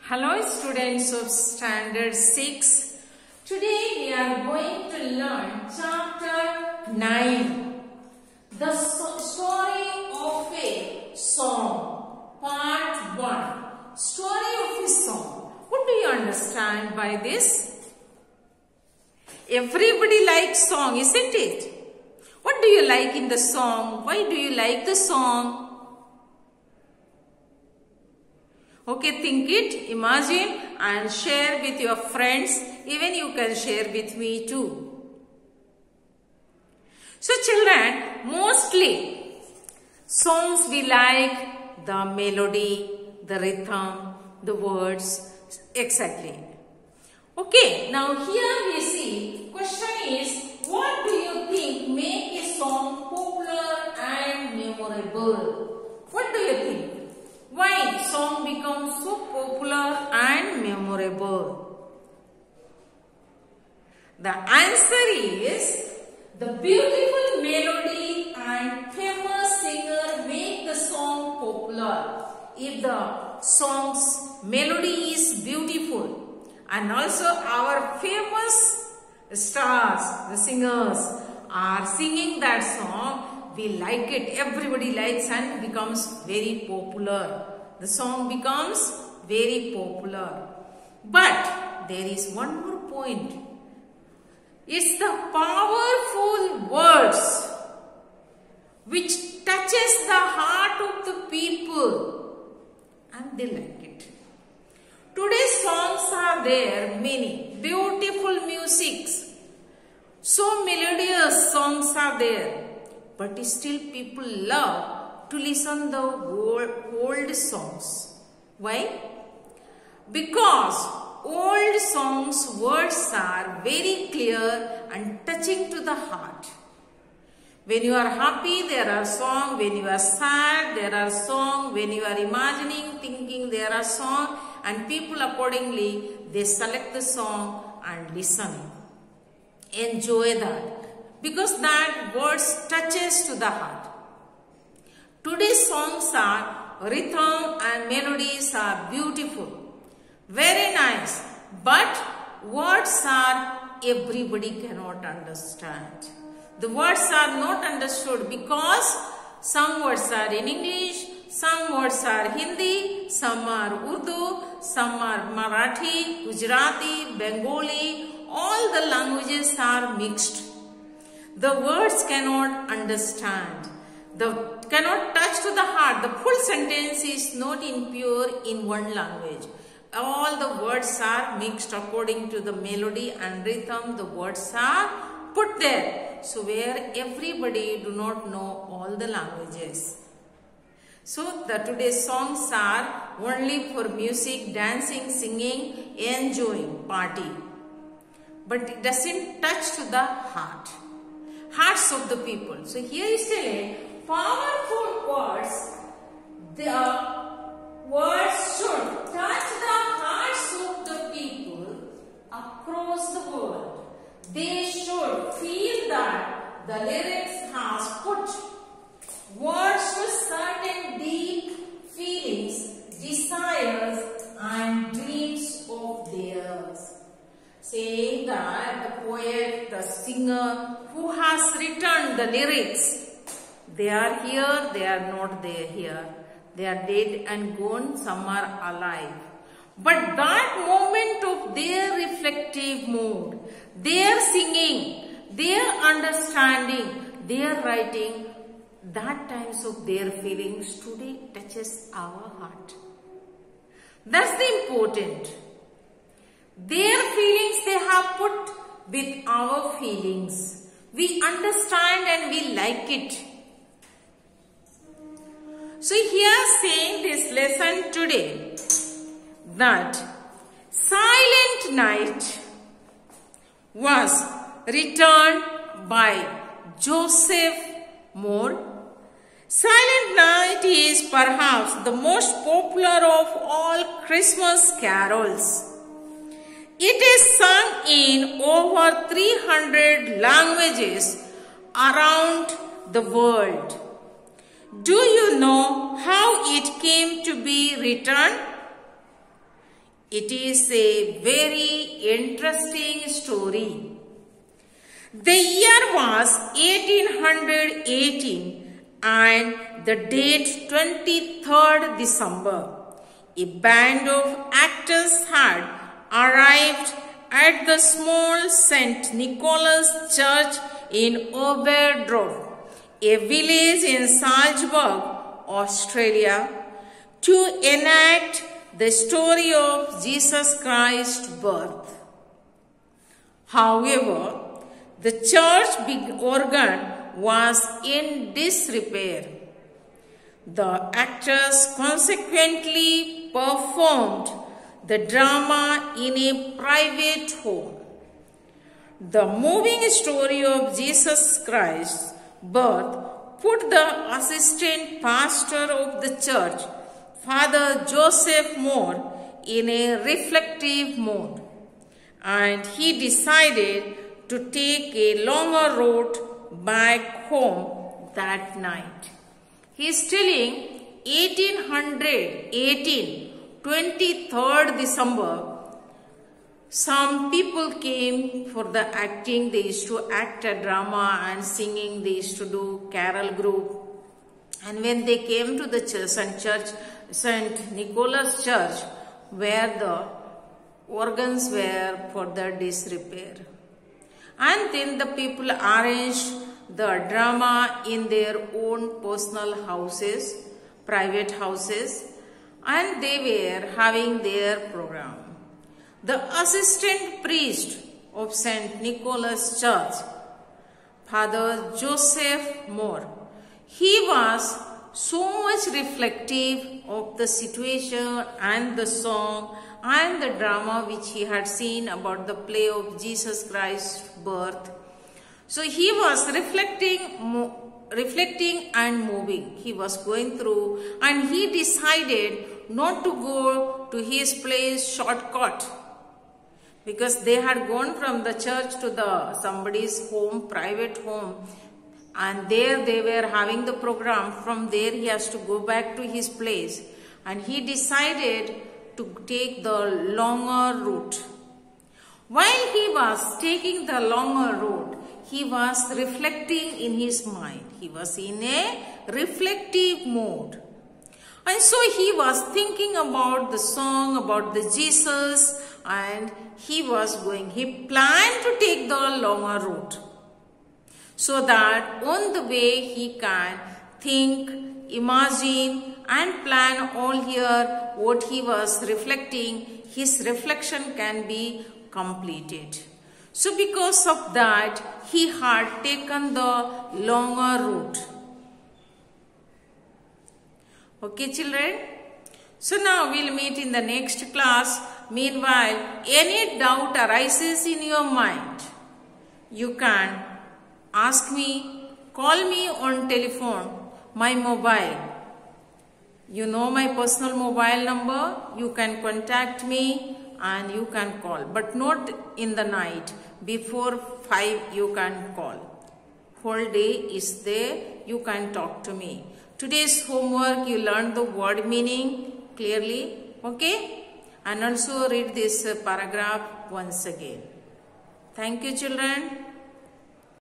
Hello students of Standard 6. Today we are going to learn chapter 9. The story of a song. Part 1. Story of a song. What do you understand by this? Everybody likes song, isn't it? What do you like in the song? Why do you like the song? Okay, think it, imagine and share with your friends. Even you can share with me too. So children, mostly songs we like the melody, the rhythm, the words, exactly. Okay, now here we see, question is, what do you think make a song popular and memorable? What do you think? Why song becomes so popular and memorable? The answer is the beautiful melody and famous singer make the song popular. If the song's melody is beautiful and also our famous stars, the singers are singing that song, we like it, everybody likes and becomes very popular. The song becomes very popular. But there is one more point. It's the powerful words which touches the heart of the people and they like it. Today's songs are there, many beautiful musics. So melodious songs are there. But still people love to listen the old songs. Why? Because old songs words are very clear and touching to the heart. When you are happy, there are songs. When you are sad, there are songs. When you are imagining, thinking, there are songs. And people accordingly, they select the song and listen. Enjoy that. Because that words touches to the heart. Today's songs are rhythm and melodies are beautiful. Very nice. But words are everybody cannot understand. The words are not understood because some words are in English, some words are Hindi, some are Urdu, some are Marathi, Gujarati, Bengali. All the languages are mixed. The words cannot understand. Cannot touch to the heart. The full sentence is not in pure in one language. All the words are mixed according to the melody and rhythm. The words are put there. So where everybody do not know all the languages. So the today's songs are only for music, dancing, singing, enjoying, party. But it doesn't touch to the hearts of the people. So here is telling powerful words. The words should touch the hearts of the people across the world. They should feel that the lyrics has put words to certain deep feelings, desires and dreams of theirs. Saying that the poet, the singer who has written the lyrics, they are here, they are not there here. They are dead and gone, some are alive. But that moment of their reflective mood, their singing, their understanding, their writing, that times of their feelings today touches our heart. That's the important. Their feelings they have put with our feelings. We understand and we like it. So here saying this lesson today that Silent Night was written by Joseph Moore. Silent Night is perhaps the most popular of all Christmas carols. It is sung in over 300 languages around the world. Do you know how it came to be written? It is a very interesting story. The year was 1818 and the date 23rd December. A band of actors had arrived at the small St. Nicholas Church in Oberdorf, a village in Salzburg, Australia, to enact the story of Jesus Christ's birth. However, the church big organ was in disrepair. The actors consequently performed the drama in a private home. The moving story of Jesus Christ's birth put the assistant pastor of the church, Father Joseph Moore, in a reflective mood, and he decided to take a longer route back home that night. He is telling 1818, 23rd December, some people came for the acting. They used to act a drama and singing. They used to do carol group. And when they came to the St. Nicholas Church, where the organs were for the disrepair. And then the people arranged the drama in their own personal houses, private houses, and they were having their program. The assistant priest of St. Nicholas Church, Father Joseph Moore, he was so much reflective of the situation and the song and the drama which he had seen about the play of Jesus Christ's birth. So he was reflecting and moving. He was going through, and he decided not to go to his place shortcut, because they had gone from the church to somebody's home, private home, and there they were having the program. From there he has to go back to his place, and he decided to take the longer route. While he was taking the longer route, he was reflecting in his mind. He was in a reflective mode. And so he was thinking about the song, about the Jesus, and he planned to take the longer route, so that on the way he can think, imagine and plan all here what he was reflecting. His reflection can be completed. So because of that, he had taken the longer route. Okay, children? So now we'll meet in the next class. Meanwhile, any doubt arises in your mind, you can ask me, call me on telephone, my mobile. You know my personal mobile number. You can contact me and you can call, but not in the night. Before 5 you can call. Whole day is there, you can talk to me. Today's homework, you learned the word meaning clearly, okay? And also read this paragraph once again. Thank you, children.